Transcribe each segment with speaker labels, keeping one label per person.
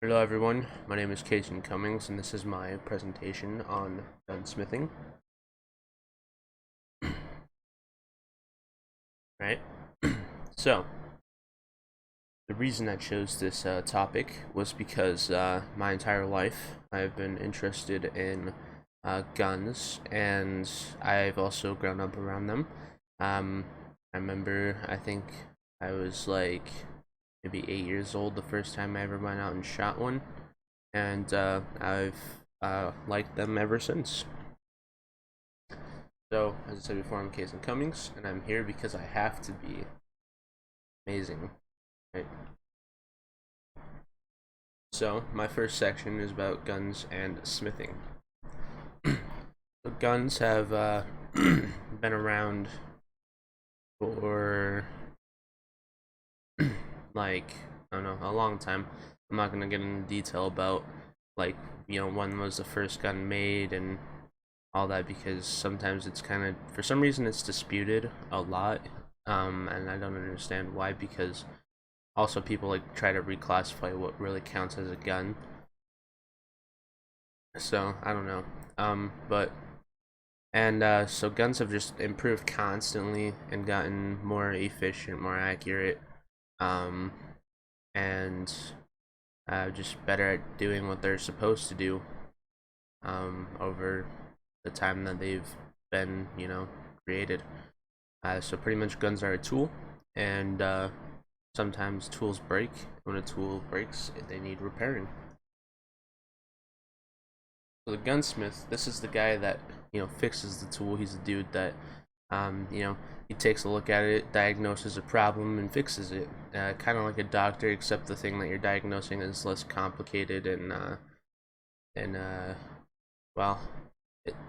Speaker 1: Hello everyone, my name is Caysen Cummings and this is my presentation on gunsmithing. Right? So, the reason I chose this topic was because my entire life I've been interested in guns, and I've also grown up around them. Um, I remember, I think I was like maybe 8 years old the first time I ever went out and shot one, and I've liked them ever since. So, as I said before, I'm Caysen Cummings, and I'm here because I have to be amazing, right? So, my first section is about guns and smithing. So guns have been around for like, I don't know, a long time. I'm not gonna get into detail about like, when was the first gun made and all that, because sometimes it's kind of, for some reason it's disputed a lot, and I don't understand why, because also people like try to reclassify what really counts as a gun, so I don't know. But and So guns have just improved constantly and gotten more efficient, more accurate, um and just better at doing what they're supposed to do over the time that they've been, created. So pretty much guns are a tool, and sometimes tools break. When a tool breaks, they need repairing. So the gunsmith, this is the guy that fixes the tool. He's the dude that he takes a look at it, diagnoses a problem, and fixes it. Kind of like a doctor, except the thing that you're diagnosing is less complicated, and well,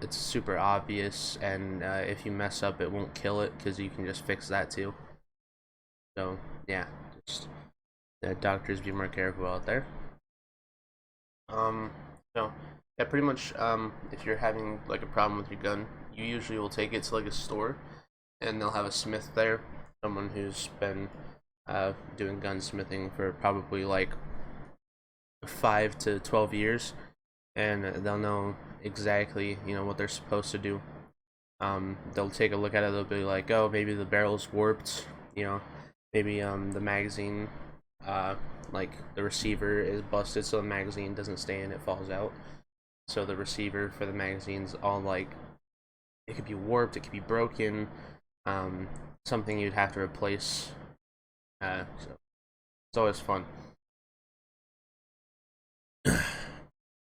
Speaker 1: it's super obvious, and if you mess up, it won't kill it because you can just fix that too. So yeah, just doctors, be more careful out there. Um, so yeah, pretty much. If you're having like a problem with your gun, you usually will take it to like a store, and they'll have a smith there, someone who's been doing gunsmithing for probably like 5 to 12 years, and they'll know exactly what they're supposed to do. They'll take a look at it. They'll be like, oh, maybe the barrel's warped. Maybe the magazine, uh, like the receiver is busted, so the magazine doesn't stay in, it falls out. So the receiver for the magazine's all like, it could be warped, it could be broken, um, something you'd have to replace. So it's always fun.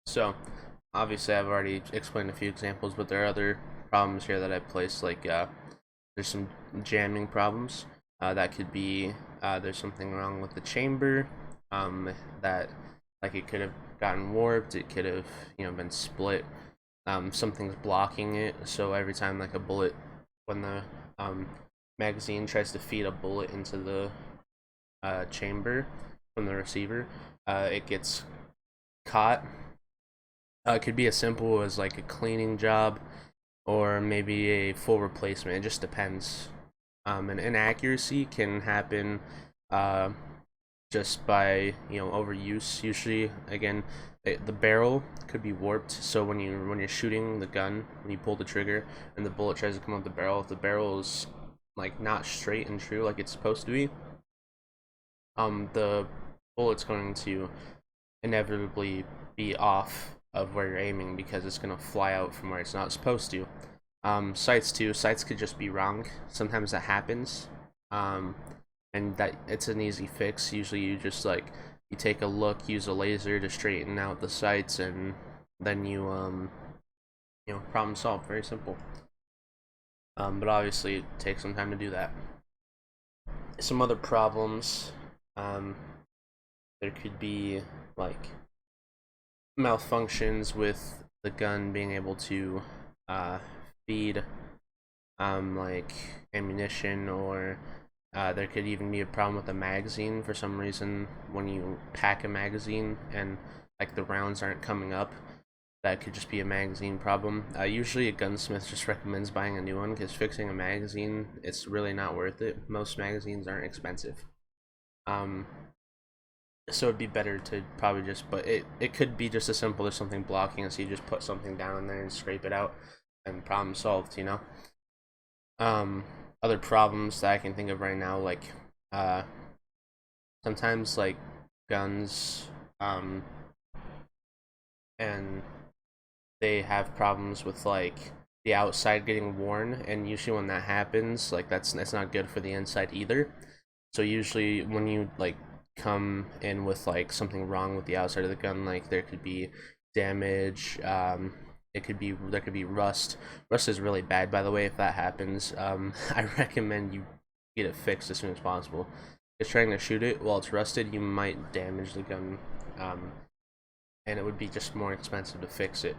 Speaker 1: So obviously I've already explained a few examples, but there are other problems here that I've placed, like there's some jamming problems. That could be there's something wrong with the chamber, that like it could have gotten warped, it could have been split. Something's blocking it, so every time like a bullet, when the um, magazine tries to feed a bullet into the chamber from the receiver, it gets caught. It could be as simple as like a cleaning job, or maybe a full replacement. It just depends. And inaccuracy can happen uh, just by overuse. Usually, again, the barrel could be warped. So when you're shooting the gun, when you pull the trigger and the bullet tries to come out the barrel, if the barrel is like not straight and true like it's supposed to be, the bullet's going to inevitably be off of where you're aiming because it's going to fly out from where it's not supposed to. Sights too. Sights could just be wrong. Sometimes that happens, um, and that it's an easy fix. Usually, you just like you take a look, use a laser to straighten out the sights, and then you problem solved. Very simple. But obviously, it takes some time to do that. Some other problems. Um, there could be like malfunctions with the gun being able to uh, feed like ammunition, or there could even be a problem with the magazine for some reason. When you pack a magazine and like the rounds aren't coming up, that could just be a magazine problem. Usually a gunsmith just recommends buying a new one, because fixing a magazine, it's really not worth it. Most magazines aren't expensive. um, So it'd be better to probably just, but it could be just as simple as something blocking, so you just put something down in there and scrape it out, and problem solved, you know. Um, Other problems that I can think of right now, like uh, sometimes like guns, um, and they have problems with like the outside getting worn, and usually when that happens, like that's not good for the inside either. So usually when you like come in with like something wrong with the outside of the gun, like there could be damage, it could be there could be rust. Rust is really bad, by the way. If that happens, I recommend you get it fixed as soon as possible. Because trying to shoot it while it's rusted, you might damage the gun, um, and it would be just more expensive to fix it,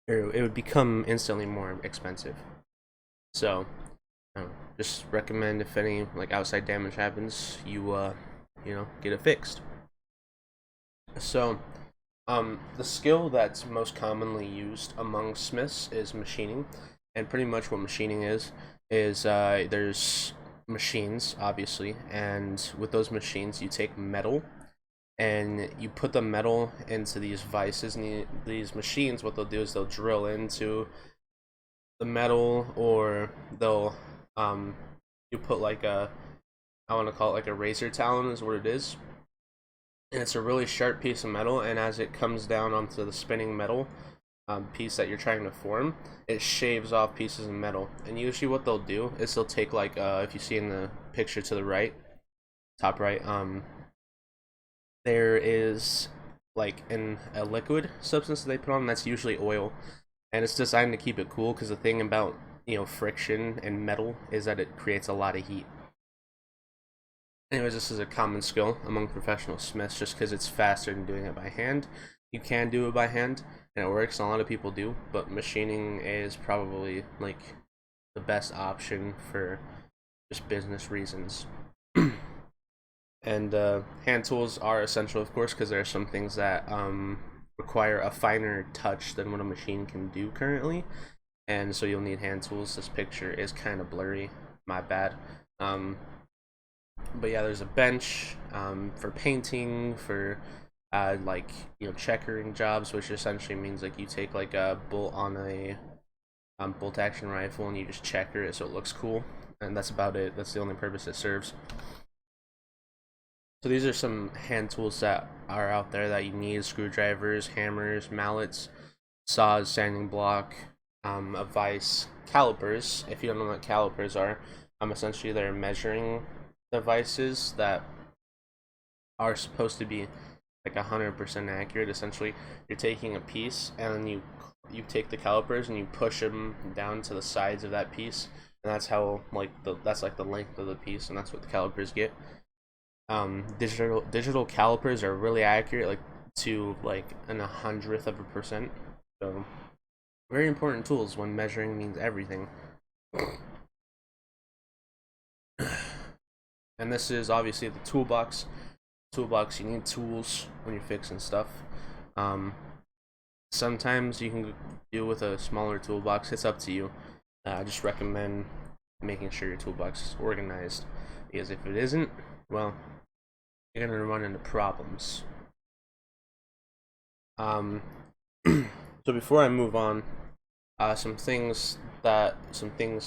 Speaker 1: or it would become instantly more expensive. So just recommend, if any like outside damage happens, you get it fixed. So the skill that's most commonly used among smiths is machining, and pretty much what machining is there's machines, obviously, and with those machines you take metal and you put the metal into these vices, and these machines, what they'll do is they'll drill into the metal, or they'll um you put like a, I want to call it like a razor talon is what it is, and it's a really sharp piece of metal, and as it comes down onto the spinning metal piece that you're trying to form, it shaves off pieces of metal. And usually what they'll do is they'll take like if you see in the picture to the right, top right, there is like a liquid substance that they put on, that's usually oil, and it's designed to keep it cool, because the thing about friction and metal is that it creates a lot of heat. Anyways, this is a common skill among professional smiths just because it's faster than doing it by hand. You can do it by hand and it works, and a lot of people do, but machining is probably like the best option for just business reasons. And hand tools are essential, of course, because there are some things that require a finer touch than what a machine can do currently, and so you'll need hand tools. This picture is kind of blurry, my bad. But yeah, there's a bench for painting, for like checkering jobs, which essentially means like you take like a bolt on a bolt action rifle and you just checker it so it looks cool, and that's about it. That's the only purpose it serves. So these are some hand tools that are out there that you need: screwdrivers, hammers, mallets, saws, sanding block, a vise, calipers. If you don't know what calipers are, essentially they're measuring devices that are supposed to be like 100% accurate. Essentially, you're taking a piece and then you take the calipers and you push them down to the sides of that piece, and that's how like that's like the length of the piece, and that's what the calipers get. Digital calipers are really accurate, like to like an 100th of a percent. So very important tools when measuring means everything. And this is obviously the toolbox. You need tools when you're fixing stuff. Um, Sometimes you can do with a smaller toolbox. It's up to you. I just recommend making sure your toolbox is organized, because if it isn't, well, you're gonna run into problems. Um, so before I move on, some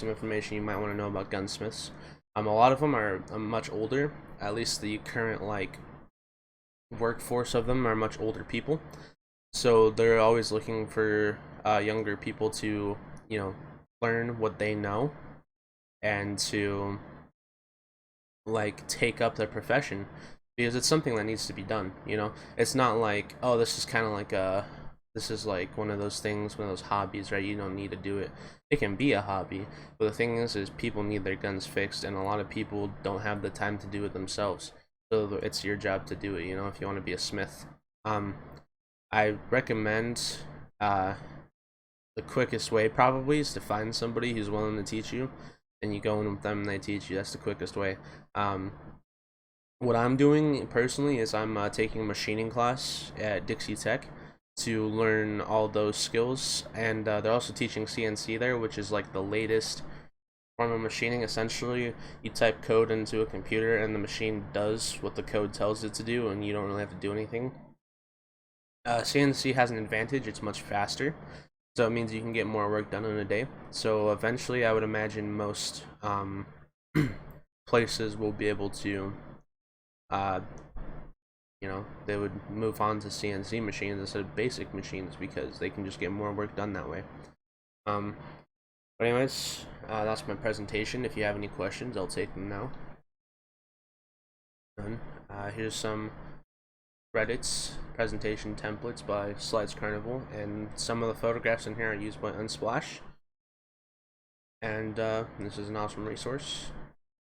Speaker 1: information you might want to know about gunsmiths. A lot of them are much older. At least the current like workforce of them are much older people. So they're always looking for younger people to, learn what they know, and to like take up their profession, because it's something that needs to be done. It's not like, oh, this is kind of like this is like one of those things, one of those hobbies, right? You don't need to do it. It can be a hobby, but the thing is people need their guns fixed, and a lot of people don't have the time to do it themselves. So it's your job to do it. If you want to be a smith. I recommend the quickest way probably is to find somebody who's willing to teach you, and you go in with them and they teach you. That's the quickest way. What I'm doing personally is I'm taking a machining class at Dixie Tech to learn all those skills, and they're also teaching CNC there, which is like the latest form of machining. Essentially, you type code into a computer and the machine does what the code tells it to do, and you don't really have to do anything. CNC has an advantage, it's much faster, so it means you can get more work done in a day. So eventually, I would imagine most places will be able to, uh, they would move on to CNC machines instead of basic machines because they can just get more work done that way. Um, but anyways, that's my presentation. If you have any questions, I'll take them now. Here's some Reddit's presentation templates by Slides Carnival, and some of the photographs in here are used by Unsplash. And this is an awesome resource.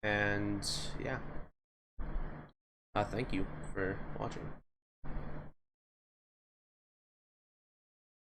Speaker 1: And yeah, thank you for watching.